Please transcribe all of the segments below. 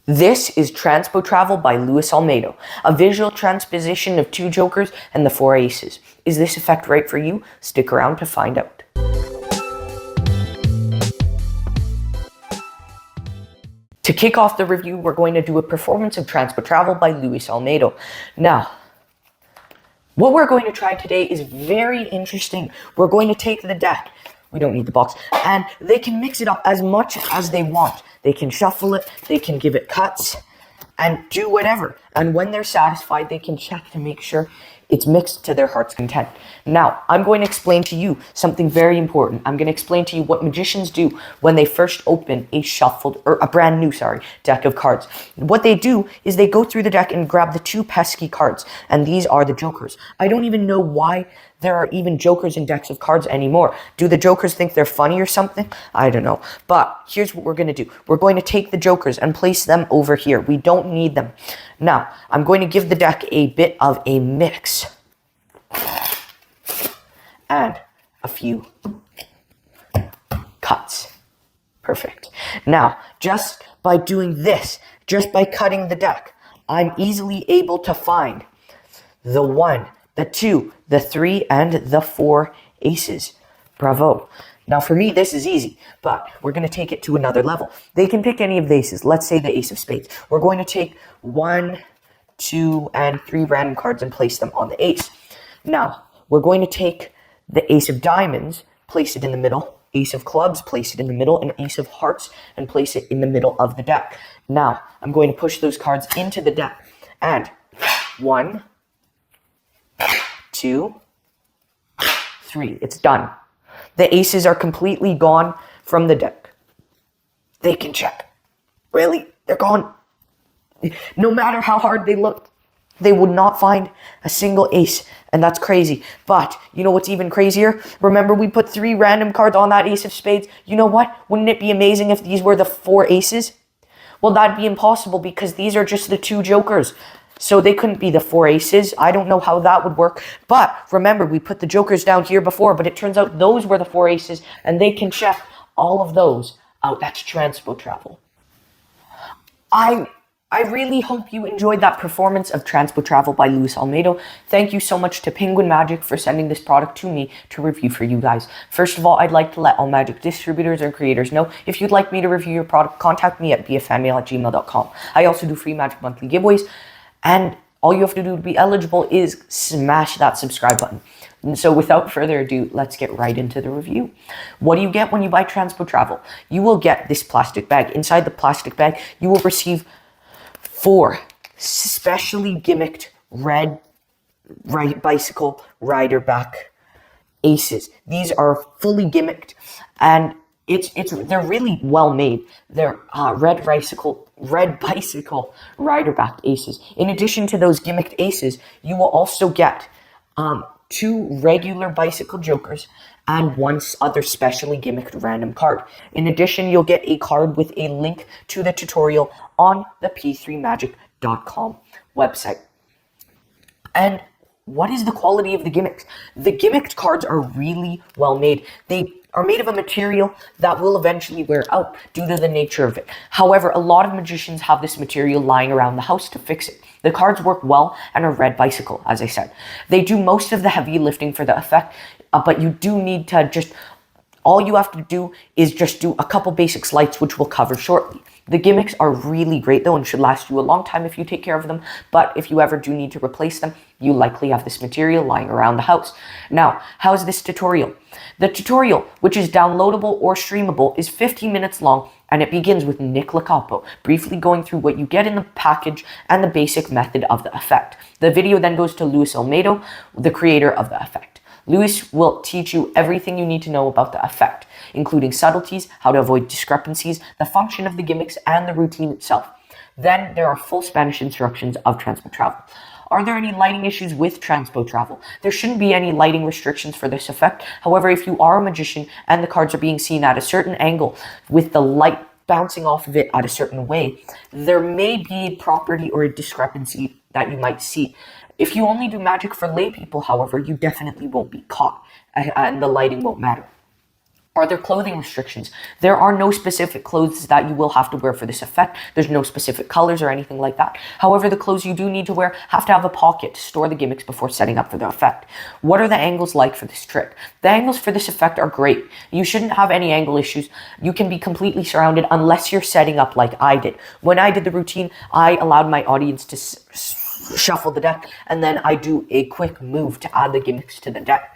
This is Transpo Travel by Luis Olmedo, a visual transposition of 2 jokers and the 4 aces. Is this effect right for you? Stick around to find out. To kick off the review, we're going to do a performance of Transpo Travel by Luis Olmedo. Now, what we're going to try today is very interesting. We're going to take the deck. We don't need the box. And they can mix it up as much as they want. They can shuffle it, they can give it cuts, and do whatever. And when they're satisfied, they can check to make sure it's mixed to their heart's content. Now, I'm going to explain to you something very important. I'm going to explain to you what magicians do when they first open a shuffled, or a brand new, deck of cards. What they do is they go through the deck and grab the 2 pesky cards, and these are the jokers. I don't even know why there are even jokers in decks of cards anymore. Do the jokers think they're funny or something? I don't know. But here's what we're going to do. We're going to take the jokers and place them over here. We don't need them. Now, I'm going to give the deck a bit of a mix. And a few cuts. Perfect. Now, just by doing this, just by cutting the deck, I'm easily able to find the 1, the 2, the 3, and the 4 aces. Bravo. Now for me, this is easy, but we're going to take it to another level. They can pick any of the aces. Let's say the ace of spades. We're going to take 1, 2, and 3 random cards and place them on the ace. Now, we're going to take the ace of diamonds, place it in the middle, ace of clubs, place it in the middle, and ace of hearts, and place it in the middle of the deck. Now, I'm going to push those cards into the deck. And 1, 2, 3. It's done. The aces are completely gone from the deck. They can check. Really? They're gone. No matter how hard they looked, they would not find a single ace. And that's crazy. But you know what's even crazier? Remember we put 3 random cards on that ace of spades? You know what? Wouldn't it be amazing if these were the 4 aces? Well, that'd be impossible because these are just the 2 jokers. So they couldn't be the 4 aces. I don't know how that would work. But remember, we put the jokers down here before, but it turns out those were the 4 aces, and they can check all of those out. That's Transpo Travel. I really hope you enjoyed that performance of Transpo Travel by Luis Olmedo. Thank you so much to Penguin Magic for sending this product to me to review for you guys. First of all, I'd like to let all Magic distributors and creators know if you'd like me to review your product, contact me at bfanmail@gmail.com. I also do free Magic Monthly giveaways. And all you have to do to be eligible is smash that subscribe button. And so without further ado, let's get right into the review. What do you get when you buy Transpo Travel? You will get this plastic bag. Inside the plastic bag, you will receive 4 specially gimmicked red bicycle rider back aces. These are fully gimmicked, and they're really well made. They're red bicycle rider back aces. In addition to those gimmicked aces, you will also get 2 regular bicycle jokers and 1 other specially gimmicked random card. In addition, you'll get a card with a link to the tutorial on the p3magic.com website. And what is the quality of the gimmicks? The gimmicked cards are really well made. They are made of a material that will eventually wear out due to the nature of it. However, a lot of magicians have this material lying around the house to fix it. The cards work well and are red bicycle, as I said. They do most of the heavy lifting for the effect, but you do need to all you have to do is just do a couple basic sleights, which we'll cover shortly. The gimmicks are really great though and should last you a long time if you take care of them, but if you ever do need to replace them, you likely have this material lying around the house. Now, how is this tutorial? The tutorial, which is downloadable or streamable, is 15 minutes long, and it begins with Nick Lacapo, briefly going through what you get in the package and the basic method of the effect. The video then goes to Luis Olmedo, the creator of the effect. Luis will teach you everything you need to know about the effect, including subtleties, how to avoid discrepancies, the function of the gimmicks, and the routine itself. Then there are full Spanish instructions of Transpo Travel. Are there any lighting issues with Transpo Travel? There shouldn't be any lighting restrictions for this effect. However, if you are a magician and the cards are being seen at a certain angle with the light bouncing off of it at a certain way, there may be a property or a discrepancy that you might see. If you only do magic for lay people, however, you definitely won't be caught and the lighting won't matter. Are there clothing restrictions? There are no specific clothes that you will have to wear for this effect. There's no specific colors or anything like that. However, the clothes you do need to wear have to have a pocket to store the gimmicks before setting up for the effect. What are the angles like for this trick? The angles for this effect are great. You shouldn't have any angle issues. You can be completely surrounded unless you're setting up like I did. When I did the routine, I allowed my audience to shuffle the deck, and then I do a quick move to add the gimmicks to the deck.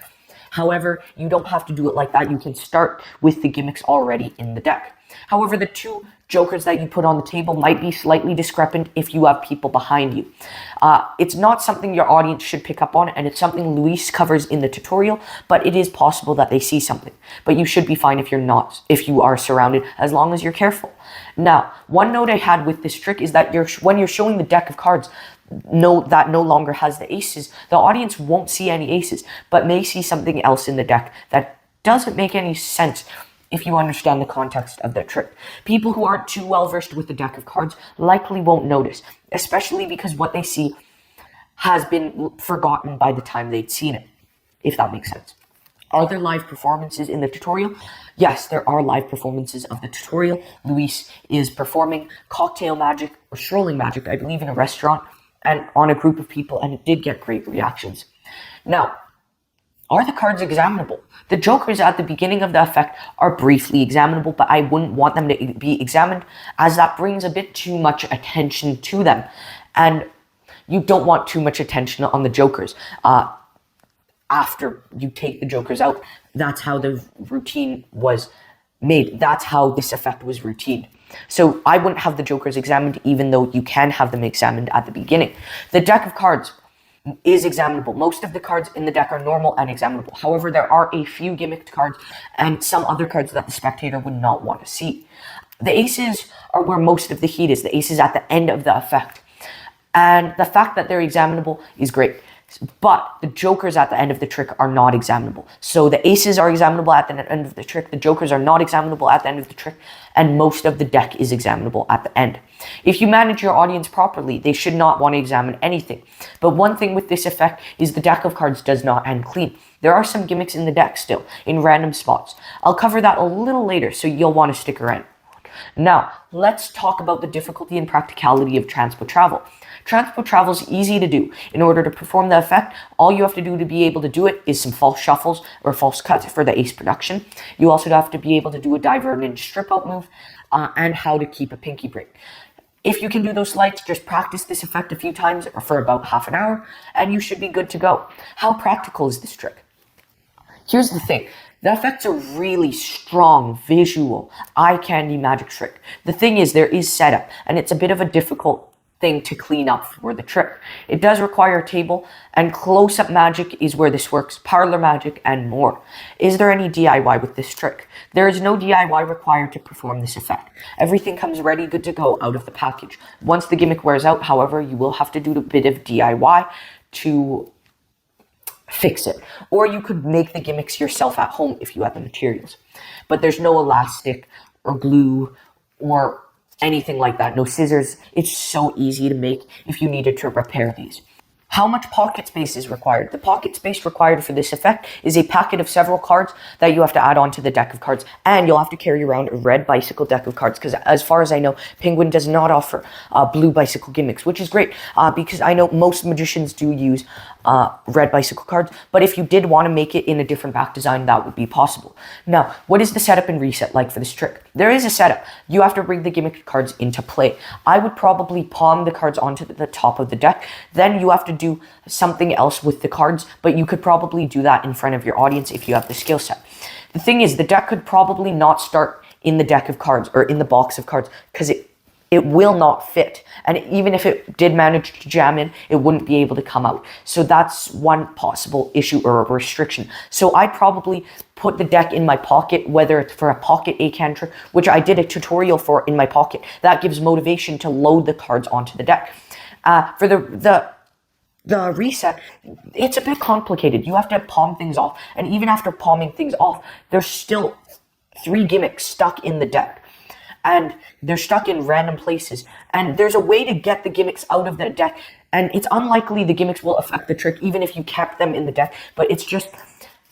However, you don't have to do it like that. You can start with the gimmicks already in the deck. However, the two jokers that you put on the table might be slightly discrepant if you have people behind you. It's not something your audience should pick up on, and it's something Luis covers in the tutorial, but it is possible that they see something. But you should be fine if if you are surrounded, as long as you're careful. Now, one note I had with this trick is that when you're showing the deck of cards, that no longer has the aces, the audience won't see any aces, but may see something else in the deck that doesn't make any sense if you understand the context of the trick. People who aren't too well versed with the deck of cards likely won't notice, especially because what they see has been forgotten by the time they'd seen it, if that makes sense. Are there live performances in the tutorial? Yes, there are live performances of the tutorial. Luis is performing cocktail magic or strolling magic, I believe, in a restaurant and on a group of people, and it did get great reactions. Now, are the cards examinable? The jokers at the beginning of the effect are briefly examinable, but I wouldn't want them to be examined, as that brings a bit too much attention to them. And you don't want too much attention on the jokers. After you take the jokers out, that's how the routine was made. That's how this effect was routine. So I wouldn't have the jokers examined, even though you can have them examined at the beginning. The deck of cards is examinable. Most of the cards in the deck are normal and examinable. However, there are a few gimmicked cards and some other cards that the spectator would not want to see. The aces are where most of the heat is. The aces at the end of the effect. And the fact that they're examinable is great. But the jokers at the end of the trick are not examinable. So the aces are examinable at the end of the trick, the jokers are not examinable at the end of the trick, and most of the deck is examinable at the end. If you manage your audience properly, they should not want to examine anything. But one thing with this effect is the deck of cards does not end clean. There are some gimmicks in the deck still, in random spots. I'll cover that a little later, so you'll want to stick around. Now, let's talk about the difficulty and practicality of Transpo Travel. Transpo Travel is easy to do. In order to perform the effect, all you have to do to be able to do it is some false shuffles or false cuts for the ace production. You also have to be able to do a divert and strip out move and how to keep a pinky break. If you can do those slides, just practice this effect a few times or for about half an hour, and you should be good to go. How practical is this trick? Here's the thing. The effect's a really strong, visual, eye candy magic trick. The thing is, there is setup, and it's a bit of a difficult thing to clean up for the trick. It does require a table, and close-up magic is where this works, parlor magic, and more. Is there any DIY with this trick? There is no DIY required to perform this effect. Everything comes ready, good to go out of the package. Once the gimmick wears out, however, you will have to do a bit of DIY to fix it. Or you could make the gimmicks yourself at home if you have the materials. But there's no elastic or glue or anything like that. No scissors. It's so easy to make if you needed to repair these. How much pocket space is required? The pocket space required for this effect is a packet of several cards that you have to add on to the deck of cards, and you'll have to carry around a red bicycle deck of cards, because as far as I know, Penguin does not offer blue bicycle gimmicks, which is great because I know most magicians do use red bicycle cards, but if you did want to make it in a different back design, that would be possible. Now, what is the setup and reset like for this trick? There is a setup. You have to bring the gimmick cards into play. I would probably palm the cards onto the top of the deck. Then you have to do something else with the cards, but you could probably do that in front of your audience if you have the skill set. The thing is, the deck could probably not start in the deck of cards or in the box of cards, because it will not fit. And even if it did manage to jam in, it wouldn't be able to come out. So that's one possible issue or a restriction. So I'd probably put the deck in my pocket, whether it's for a pocket A-can trick, which I did a tutorial for in my pocket. That gives motivation to load the cards onto the deck. For the reset, it's a bit complicated. You have to palm things off. And even after palming things off, there's still 3 gimmicks stuck in the deck. And they're stuck in random places. And there's a way to get the gimmicks out of the deck. And it's unlikely the gimmicks will affect the trick, even if you kept them in the deck. But it's just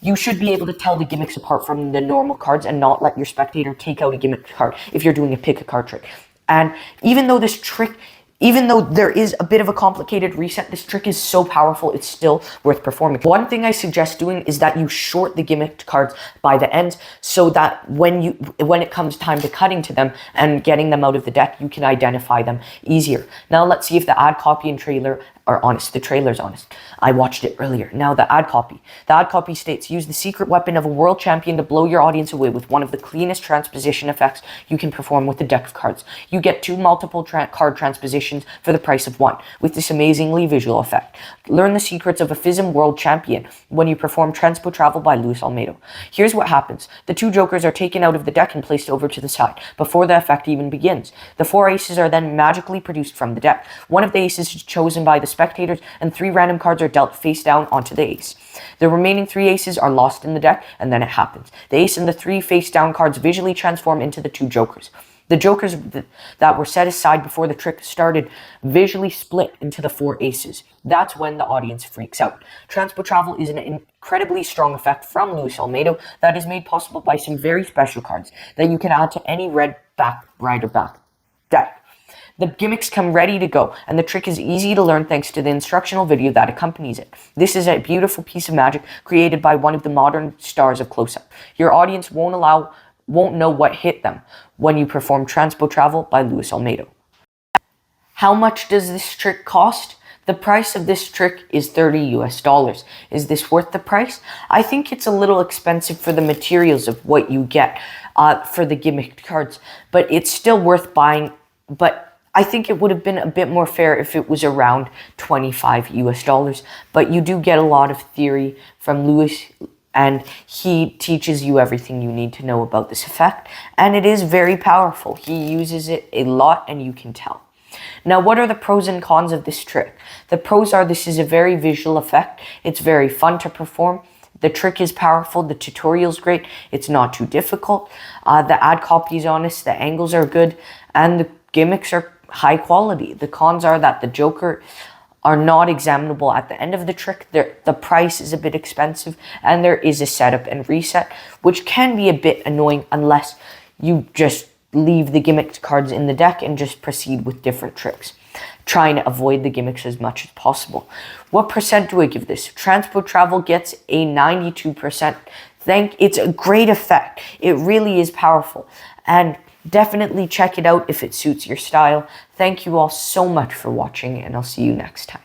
You should be able to tell the gimmicks apart from the normal cards and not let your spectator take out a gimmick card if you're doing a pick a card trick. And even though there is a bit of a complicated reset, this trick is so powerful, it's still worth performing. One thing I suggest doing is that you short the gimmicked cards by the ends so that when it comes time to cutting to them and getting them out of the deck, you can identify them easier. Now let's see if the ad copy and trailer are honest. The trailer's honest. I watched it earlier. Now the ad copy. The ad copy states, use the secret weapon of a world champion to blow your audience away with one of the cleanest transposition effects you can perform with the deck of cards. You get 2 multiple card transpositions for the price of 1 with this amazingly visual effect. Learn the secrets of a FISM world champion when you perform Transpo Travel by Luis Olmedo. Here's what happens. The 2 jokers are taken out of the deck and placed over to the side before the effect even begins. The 4 aces are then magically produced from the deck. One of the aces is chosen by the spectators, and 3 random cards are dealt face down onto the ace. The remaining 3 aces are lost in the deck, and then it happens. The ace and the 3 face down cards visually transform into the 2 jokers. The jokers that were set aside before the trick started visually split into the 4 aces. That's when the audience freaks out. Transpo Travel is an incredibly strong effect from Luis Olmedo that is made possible by some very special cards that you can add to any red back, rider back deck. The gimmicks come ready to go, and the trick is easy to learn thanks to the instructional video that accompanies it. This is a beautiful piece of magic created by one of the modern stars of close-up. Your audience won't know what hit them when you perform Transpo Travel by Luis Olmedo. How much does this trick cost? The price of this trick is $30 US. Is this worth the price? I think it's a little expensive for the materials of what you get for the gimmicked cards, but it's still worth buying. But I think it would have been a bit more fair if it was around $25 US. But you do get a lot of theory from Luis, and he teaches you everything you need to know about this effect, and it is very powerful. He uses it a lot, and you can tell. Now, what are the pros and cons of this trick? The pros are this is a very visual effect. It's very fun to perform. The trick is powerful. The tutorial's great. It's not too difficult. The ad copy is honest. The angles are good, and the gimmicks are high quality. The cons are that the joker are not examinable at the end of the trick. The price is a bit expensive, and there is a setup and reset, which can be a bit annoying unless you just leave the gimmicked cards in the deck and just proceed with different tricks, trying to avoid the gimmicks as much as possible. What percent do I give this? Transpo Travel gets a 92%. It's a great effect. It really is powerful, and definitely check it out if it suits your style. Thank you all so much for watching, and I'll see you next time.